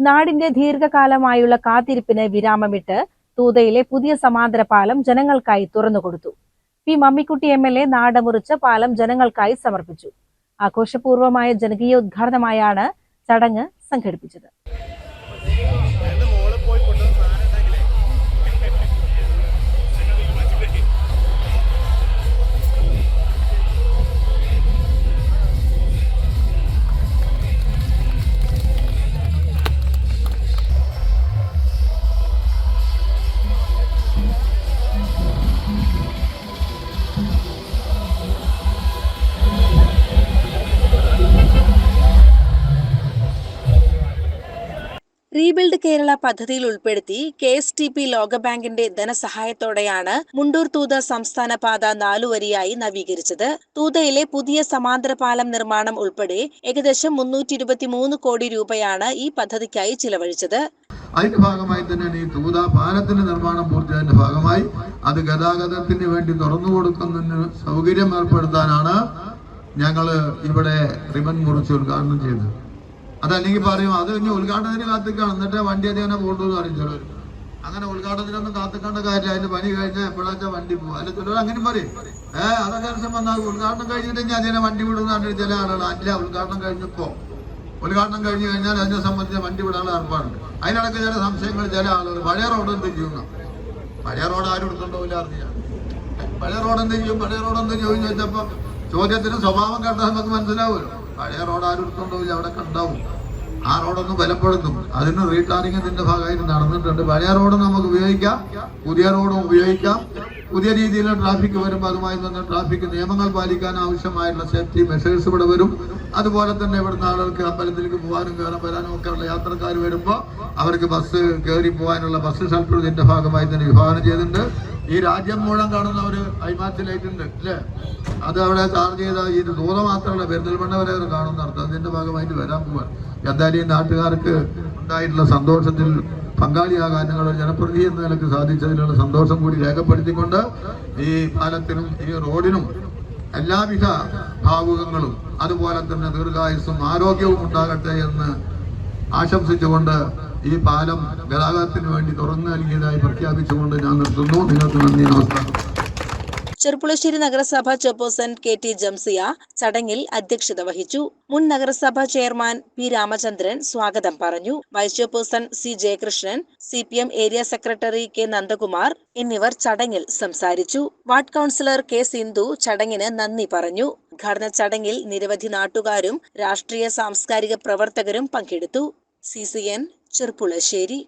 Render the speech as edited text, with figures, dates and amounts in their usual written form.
നാടിന്റെ ദീർഘകാലമായുള്ള കാത്തിരിപ്പിന് വിരാമമിട്ട് തൂതയിലെ പുതിയ സമാന്തര പാലം ജനങ്ങൾക്കായി തുറന്നുകൊടുത്തു. പി മമ്മിക്കുട്ടി MLA നാടമുറിച്ച പാലം ജനങ്ങൾക്കായി സമർപ്പിച്ചു. ആഘോഷപൂർവമായ ജനകീയ ഉദ്ഘാടനമായാണ് ചടങ്ങ് സംഘടിപ്പിച്ചത്. റീബിൽഡ് കേരള പദ്ധതിയിൽ ഉൾപ്പെടുത്തി KSTP ലോകബാങ്കിന്റെ ധനസഹായത്തോടെയാണ് മുണ്ടൂർ തൂത സംസ്ഥാന പാത 4 വരിയായി നവീകരിച്ചത്. തൂതയിലെ പുതിയ സമാന്തര പാലം നിർമ്മാണം ഉൾപ്പെടെ ഏകദേശം 323 കോടി രൂപയാണ് ഈ പദ്ധതിക്കായി ചിലവഴിച്ചത്. അതിന്റെ ഭാഗമായി തന്നെയാണ് ഈ തൂത പാലത്തിന്റെ നിർമ്മാണം പൂർത്തിയായതിന്റെ ഭാഗമായി അത് ഗതാഗതത്തിന് വേണ്ടി തുറന്നു കൊടുക്കുന്നതിന് സൗകര്യം ഏർപ്പെടുത്താനാണ് ഞങ്ങൾ ഇവിടെ റിബൺ മുറിച്ച് ഉദ്ഘാടനം ചെയ്തത്. അതല്ലെങ്കിൽ പറയും അത് ഇനി ഉദ്ഘാടനത്തിന് കാത്തിക്കാണ്, എന്നിട്ട് വണ്ടി അതിനെ പോകണ്ടെന്ന് പറയും ചിലർ. അങ്ങനെ ഉദ്ഘാടനത്തിനൊന്നും കാത്തിക്കേണ്ട കാര്യമില്ല, അതിന്റെ പണി കഴിഞ്ഞാൽ എപ്പോഴാച്ചാൽ വണ്ടി പോകും. അല്ല ചിലർ അങ്ങനെ പറയും, അതൊക്കെ ദിവസം വന്നാൽ ഉദ്ഘാടനം കഴിഞ്ഞിട്ട് അതിനെ വണ്ടി വിടുന്ന ചില ആളുകൾ. അല്ല, ഉദ്ഘാടനം കഴിഞ്ഞപ്പോൾ ഉദ്ഘാടനം കഴിഞ്ഞ് കഴിഞ്ഞാൽ അതിനെ സംബന്ധിച്ച വണ്ടി വിടാനുള്ള ഏർപ്പാടുണ്ട്. അതിനിടയ്ക്ക് ചില സംശയങ്ങൾ ചില ആളുകൾ പഴയ റോഡ് എന്ത് ചെയ്യുന്ന, പഴയ റോഡ് ആരും എടുത്തുണ്ടോയില്ല അറിഞ്ഞാൽ പഴയ റോഡ് എന്ത് ചെയ്യും, പഴയ റോഡ് എന്ത് ചെയ്യും ചോദിച്ചപ്പോൾ ചോദ്യത്തിന് സ്വഭാവം കണ്ടാൽ നമുക്ക് മനസ്സിലാവുമല്ലോ. പഴയ റോഡ് ആരും എടുത്തുണ്ടോയില്ല, അവിടെ കണ്ടാവും. ആ റോഡൊന്ന് ബലപ്പെടുത്തും, അതിന് റീടാറിങ്ങിന്റെ ഭാഗമായിട്ട് നടന്നിട്ടുണ്ട്. പഴയ റോഡ് നമുക്ക് ഉപയോഗിക്കാം, പുതിയ റോഡും ഉപയോഗിക്കാം. പുതിയ രീതിയിൽ ട്രാഫിക് വരുമ്പോൾ അതുമായി തന്നെ ട്രാഫിക് നിയമങ്ങൾ പാലിക്കാൻ ആവശ്യമായിട്ടുള്ള സേഫ്റ്റി മെഷേഴ്സ് ഇവിടെ വരും. അതുപോലെ തന്നെ ഇവിടുന്ന് ആളുകൾക്ക് അമ്പലത്തിലേക്ക് പോകാനും കയറാൻ വരാനും ഒക്കെ ഉള്ള യാത്രക്കാർ വരുമ്പോൾ അവർക്ക് ബസ് കയറി പോകാനുള്ള ബസ് ഷെൽട്ടർ ഇതിന്റെ ഭാഗമായി തന്നെ വിഭാവനം ചെയ്തിട്ടുണ്ട്. ഈ രാജ്യം മുഴുവൻ കാണുന്ന ഒരു ഐമാറ്റ് ലൈറ്റ് ഉണ്ട് അല്ലേ, അത് അവിടെ ചാർജ് ചെയ്ത ഈ ദൂരം മാത്രമല്ല പെരിന്തൽമണ്ണ വരെ കാണുന്ന അർത്ഥം അതിന്റെ ഭാഗമായിട്ട് വരാൻ പോവാൻ. എന്തായാലും ഈ നാട്ടുകാർക്ക് ഉണ്ടായിട്ടുള്ള സന്തോഷത്തിൽ പങ്കാളിയാകാൻ ഞങ്ങളുടെ ജനപ്രതിനിധി എന്ന നിലക്ക് സാധിച്ചതിലുള്ള സന്തോഷം കൂടി രേഖപ്പെടുത്തിക്കൊണ്ട് ഈ പാലത്തിനും ഈ റോഡിനും എല്ലാവിധ ഭാവുകങ്ങളും അതുപോലെ തന്നെ ദീർഘായുസ്സും ആരോഗ്യവും ഉണ്ടാകട്ടെ എന്ന് ആശംസിച്ചുകൊണ്ട് ഈ പാലം ഗതാഗതത്തിന് വേണ്ടി തുറന്നു നൽകിയതായി പ്രഖ്യാപിച്ചുകൊണ്ട് ഞാൻ നിർത്തുന്നു. നിങ്ങൾക്ക് നന്ദി, നമസ്കാരം. ചെർപ്പുളശ്ശേരി നഗരസഭ ചെയർപേഴ്സൺ KT ജംസിയ ചടങ്ങിൽ അധ്യക്ഷത വഹിച്ചു. മുൻ നഗരസഭാ ചെയർമാൻ P രാമചന്ദ്രൻ സ്വാഗതം പറഞ്ഞു. Vice chairperson C Jayakrishnan, CPM area secretary K Nandakumar എന്നിവർ ചടങ്ങിൽ സംസാരിച്ചു. വാർഡ് കൗൺസിലർ K സിന്ധു ചടങ്ങിന് നന്ദി പറഞ്ഞു. ഉദ്ഘാടന ചടങ്ങിൽ നിരവധി നാട്ടുകാരും രാഷ്ട്രീയ സാംസ്കാരിക പ്രവർത്തകരും പങ്കെടുത്തു. CCN ചെർപ്പുളശ്ശേരി.